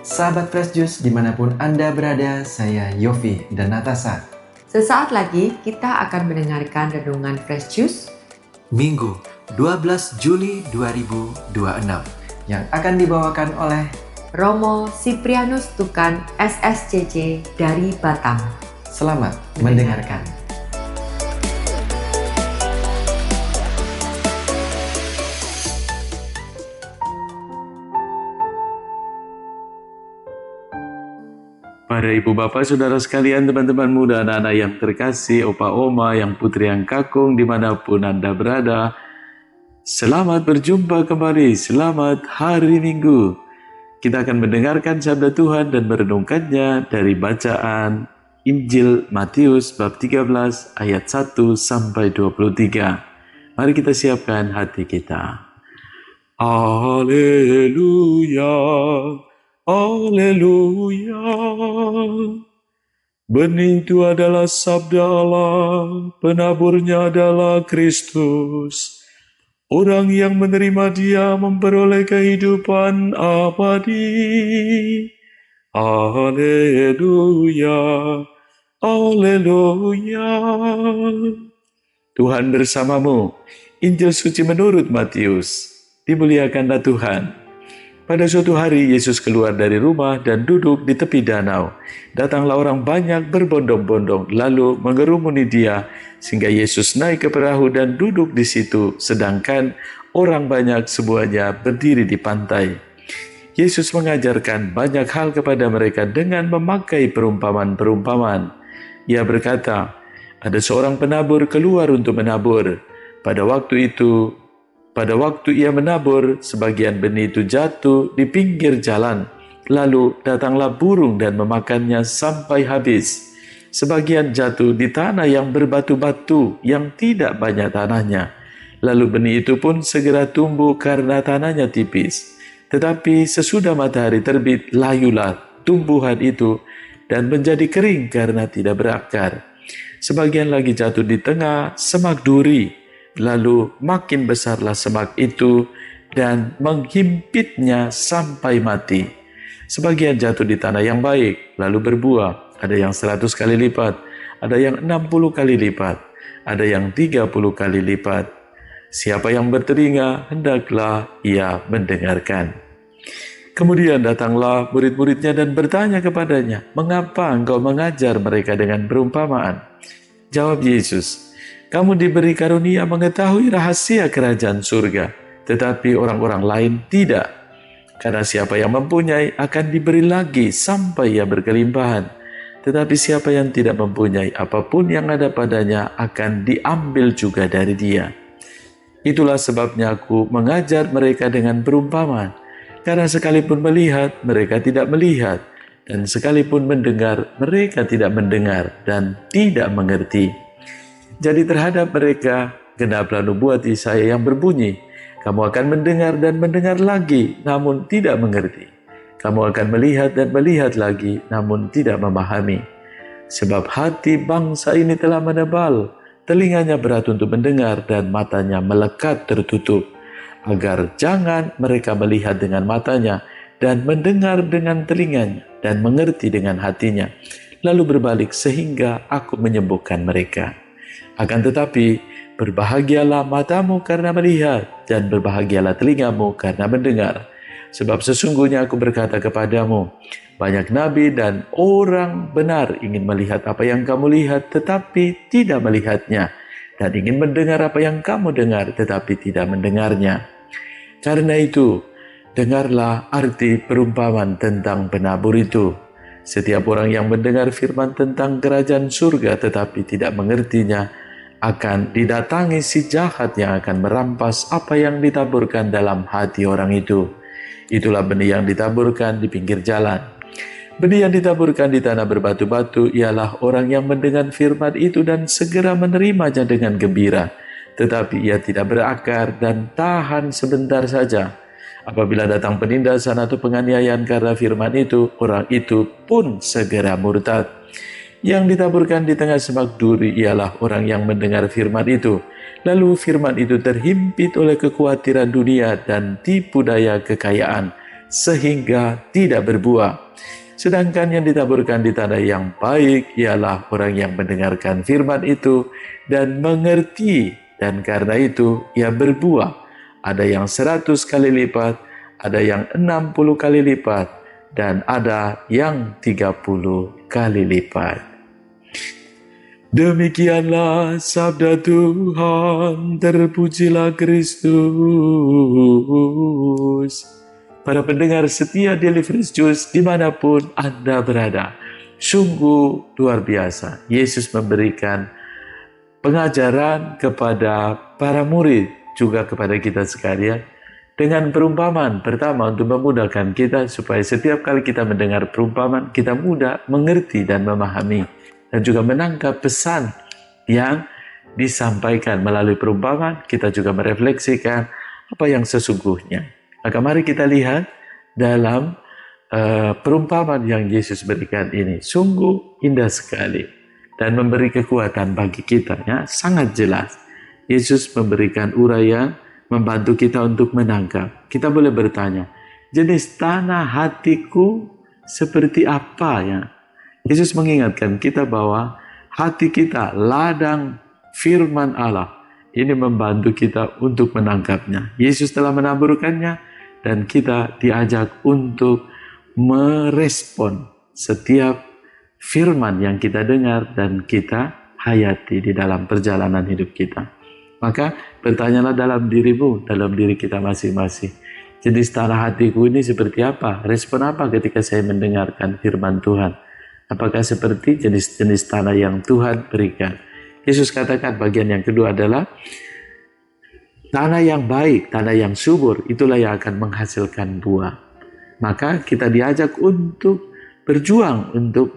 Sahabat Fresh Juice dimanapun Anda berada, saya Yofi dan Natasha. Sesaat lagi kita akan mendengarkan renungan Fresh Juice Minggu 12 Juli 2026 yang akan dibawakan oleh Romo Siprianus Tukan SSCC dari Batam. Selamat mendengarkan. Para ibu bapak, saudara sekalian, teman-teman muda, anak-anak yang terkasih, opa oma, yang putri yang kakung, dimanapun Anda berada, selamat berjumpa kembali, selamat hari Minggu. Kita akan mendengarkan sabda Tuhan dan merenungkannya dari bacaan Injil Matius bab 13 ayat 1 sampai 23. Mari kita siapkan hati kita. Haleluya. Haleluya. Benih itu adalah sabda Allah, penaburnya adalah Kristus. Orang yang menerima Dia memperoleh kehidupan abadi. Haleluya. Haleluya. Tuhan bersamamu. Injil suci menurut Matius. Dimuliakanlah Tuhan. Pada suatu hari, Yesus keluar dari rumah dan duduk di tepi danau. Datanglah orang banyak berbondong-bondong, lalu mengerumuni Dia, sehingga Yesus naik ke perahu dan duduk di situ, sedangkan orang banyak semuanya berdiri di pantai. Yesus mengajarkan banyak hal kepada mereka dengan memakai perumpamaan-perumpamaan. Ia berkata, ada seorang penabur keluar untuk menabur. Pada waktu ia menabur, sebagian benih itu jatuh di pinggir jalan. Lalu datanglah burung dan memakannya sampai habis. Sebagian jatuh di tanah yang berbatu-batu, yang tidak banyak tanahnya. Lalu benih itu pun segera tumbuh karena tanahnya tipis. Tetapi sesudah matahari terbit, layulah tumbuhan itu dan menjadi kering karena tidak berakar. Sebagian lagi jatuh di tengah semak duri. Lalu makin besarlah semak itu dan menghimpitnya sampai mati. Sebagian jatuh di tanah yang baik, lalu berbuah. Ada yang 100 kali lipat, ada yang 60 kali lipat, ada yang 30 kali lipat. Siapa yang bertelinga, hendaklah ia mendengarkan. Kemudian datanglah murid-muridnya dan bertanya kepadanya, mengapa engkau mengajar mereka dengan perumpamaan? Jawab Yesus, kamu diberi karunia mengetahui rahasia kerajaan surga, tetapi orang-orang lain tidak. Karena siapa yang mempunyai akan diberi lagi sampai ia berkelimpahan. Tetapi siapa yang tidak mempunyai, apapun yang ada padanya akan diambil juga dari dia. Itulah sebabnya aku mengajar mereka dengan perumpamaan. Karena sekalipun melihat, mereka tidak melihat. Dan sekalipun mendengar, mereka tidak mendengar dan tidak mengerti. Jadi terhadap mereka, genaplah nubuat Yesaya yang berbunyi, kamu akan mendengar dan mendengar lagi, namun tidak mengerti. Kamu akan melihat dan melihat lagi, namun tidak memahami. Sebab hati bangsa ini telah menebal, telinganya berat untuk mendengar dan matanya melekat tertutup, agar jangan mereka melihat dengan matanya dan mendengar dengan telinganya dan mengerti dengan hatinya, lalu berbalik sehingga aku menyembuhkan mereka. Akan tetapi, berbahagialah matamu karena melihat, dan berbahagialah telingamu karena mendengar. Sebab sesungguhnya aku berkata kepadamu, banyak nabi dan orang benar ingin melihat apa yang kamu lihat, tetapi tidak melihatnya, dan ingin mendengar apa yang kamu dengar, tetapi tidak mendengarnya. Karena itu, dengarlah arti perumpamaan tentang penabur itu. Setiap orang yang mendengar firman tentang kerajaan surga tetapi tidak mengertinya, akan didatangi si jahat yang akan merampas apa yang ditaburkan dalam hati orang itu. Itulah benih yang ditaburkan di pinggir jalan. Benih yang ditaburkan di tanah berbatu-batu ialah orang yang mendengar firman itu dan segera menerimanya dengan gembira. Tetapi ia tidak berakar dan tahan sebentar saja. Apabila datang penindasan atau penganiayaan karena firman itu, orang itu pun segera murtad. Yang ditaburkan di tengah semak duri ialah orang yang mendengar firman itu. Lalu firman itu terhimpit oleh kekhawatiran dunia dan tipu daya kekayaan, sehingga tidak berbuah. Sedangkan yang ditaburkan di tanah yang baik ialah orang yang mendengarkan firman itu dan mengerti, dan karena itu ia berbuah. Ada yang 100 kali lipat, ada yang 60 kali lipat, dan ada yang 30 kali lipat. Demikianlah sabda Tuhan, terpujilah Kristus. Para pendengar setia Daily Fresh Juice dimanapun Anda berada, sungguh luar biasa. Yesus memberikan pengajaran kepada para murid, juga kepada kita sekalian, dengan perumpamaan. Pertama, untuk memudahkan kita supaya setiap kali kita mendengar perumpamaan, kita mudah mengerti dan memahami, dan juga menangkap pesan yang disampaikan melalui perumpamaan. Kita juga merefleksikan apa yang sesungguhnya. Maka mari kita lihat dalam perumpamaan yang Yesus berikan ini. Sungguh indah sekali dan memberi kekuatan bagi kita, ya, sangat jelas. Yesus memberikan uraian, membantu kita untuk menangkap. Kita boleh bertanya, jenis tanah hatiku seperti apa, ya? Yesus mengingatkan kita bahwa hati kita ladang firman Allah. Ini membantu kita untuk menangkapnya. Yesus telah menaburkannya, dan kita diajak untuk merespon setiap firman yang kita dengar dan kita hayati di dalam perjalanan hidup kita. Maka bertanyalah dalam dirimu, dalam diri kita masing-masing. Jenis tanah hatiku ini seperti apa? Respon apa ketika saya mendengarkan firman Tuhan? Apakah seperti jenis-jenis tanah yang Tuhan berikan? Yesus katakan bagian yang kedua adalah tanah yang baik, tanah yang subur, itulah yang akan menghasilkan buah. Maka kita diajak untuk berjuang untuk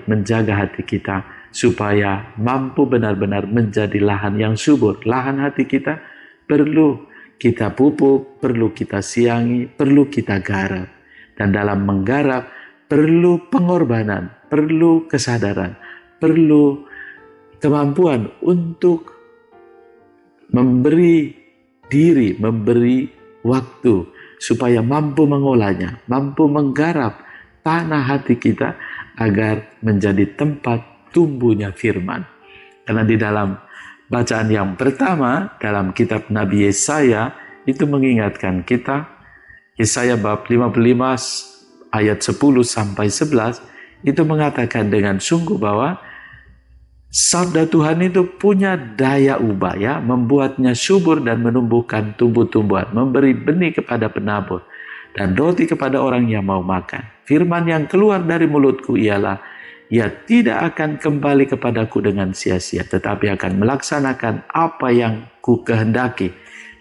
menjaga hati kita supaya mampu benar-benar menjadi lahan yang subur. Lahan hati kita perlu kita pupuk, perlu kita siangi, perlu kita garap. Dan dalam menggarap perlu pengorbanan, perlu kesadaran, perlu kemampuan untuk memberi diri, memberi waktu supaya mampu mengolahnya, mampu menggarap tanah hati kita agar menjadi tempat tumbuhnya firman. Karena di dalam bacaan yang pertama dalam kitab Nabi Yesaya itu mengingatkan kita, Yesaya bab 55 ayat 10 sampai 11 itu mengatakan dengan sungguh bahwa sabda Tuhan itu punya daya ubah, ya, membuatnya subur dan menumbuhkan tumbuh-tumbuhan, memberi benih kepada penabur dan roti kepada orang yang mau makan. Firman yang keluar dari mulutku ialah, ia tidak akan kembali kepadaku dengan sia-sia, tetapi akan melaksanakan apa yang ku kehendaki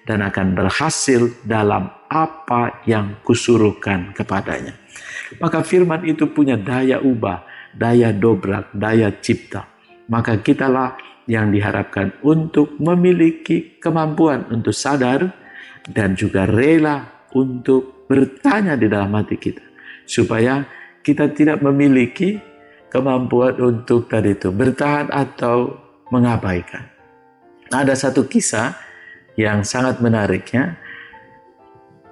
dan akan berhasil dalam apa yang kusuruhkan kepadanya. Maka firman itu punya daya ubah, daya dobrak, daya cipta. Maka kitalah yang diharapkan untuk memiliki kemampuan untuk sadar dan juga rela untuk bertanya di dalam hati kita. Supaya kita tidak memiliki kemampuan untuk tadi itu bertahan atau mengabaikan. Ada satu kisah yang sangat menariknya.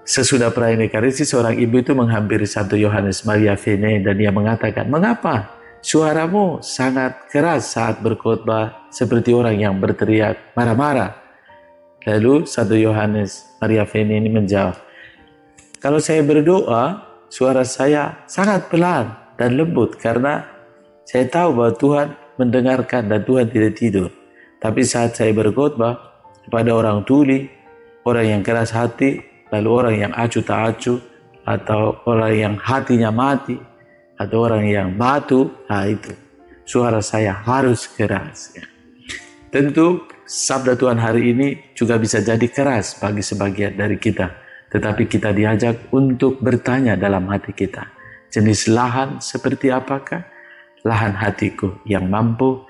Sesudah perayaan Ekaristi, seorang ibu itu menghampiri Santo Yohanes Maria Vianney dan dia mengatakan, "Mengapa suaramu sangat keras saat berkhotbah seperti orang yang berteriak marah-marah?" Lalu Santo Yohanes Maria Vianney ini menjawab, "Kalau saya berdoa, suara saya sangat pelan dan lembut karena saya tahu bahwa Tuhan mendengarkan dan Tuhan tidak tidur. Tapi saat saya berkhotbah kepada orang tuli, orang yang keras hati, lalu orang yang acuh tak acuh, atau orang yang hatinya mati, atau orang yang batu, nah itu suara saya harus keras." Ya. Tentu sabda Tuhan hari ini juga bisa jadi keras bagi sebagian dari kita, tetapi kita diajak untuk bertanya dalam hati kita, jenis lahan seperti apakah? Lahan hatiku yang mampu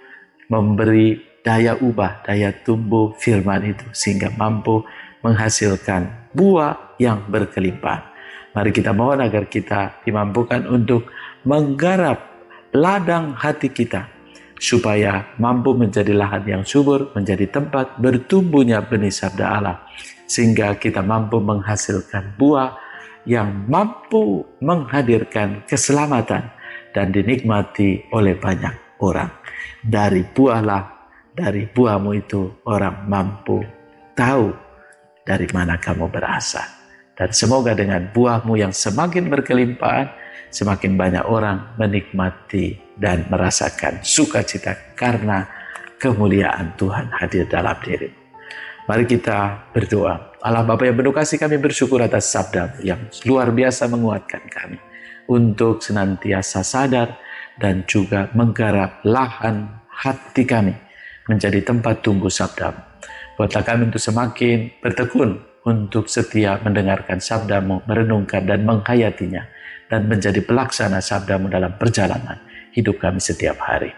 memberi daya ubah, daya tumbuh firman itu sehingga mampu menghasilkan buah yang berkelimpahan. Mari kita mohon agar kita dimampukan untuk menggarap ladang hati kita supaya mampu menjadi lahan yang subur, menjadi tempat bertumbuhnya benih sabda Allah, sehingga kita mampu menghasilkan buah yang mampu menghadirkan keselamatan dan dinikmati oleh banyak orang. Dari buahmu itu orang mampu tahu dari mana kamu berasal. Dan semoga dengan buahmu yang semakin berkelimpahan, semakin banyak orang menikmati dan merasakan sukacita karena kemuliaan Tuhan hadir dalam dirimu. Mari kita berdoa. Allah Bapa yang penuh kasih, kami bersyukur atas sabda yang luar biasa menguatkan kami untuk senantiasa sadar dan juga menggarap lahan hati kami menjadi tempat tumbuh sabda-Mu. Buatlah kami untuk semakin bertekun untuk setia mendengarkan sabda-Mu, merenungkan dan menghayatinya, dan menjadi pelaksana sabda-Mu dalam perjalanan hidup kami setiap hari.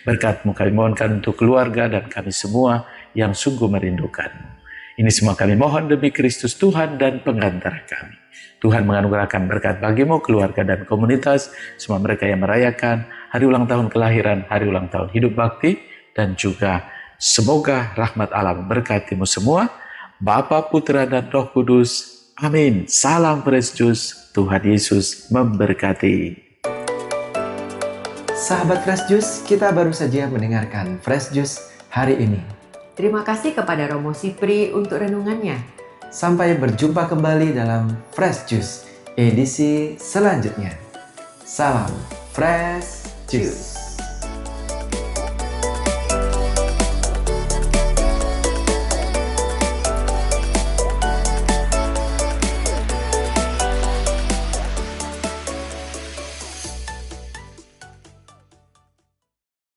Berkat-Mu kami mohonkan untuk keluarga dan kami semua yang sungguh merindukan-Mu. Ini semua kami mohon demi Kristus Tuhan dan pengantara kami. Tuhan menganugerahkan berkat bagimu, keluarga dan komunitas, semua mereka yang merayakan hari ulang tahun kelahiran, hari ulang tahun hidup bakti, dan juga semoga rahmat Allah memberkatimu semua, Bapa, Putra, dan Roh Kudus. Amin. Salam Fresh Juice. Tuhan Yesus memberkati. Sahabat Fresh Juice, kita baru saja mendengarkan Fresh Juice hari ini. Terima kasih kepada Romo Sipri untuk renungannya. Sampai berjumpa kembali dalam Fresh Juice edisi selanjutnya. Salam Fresh Juice.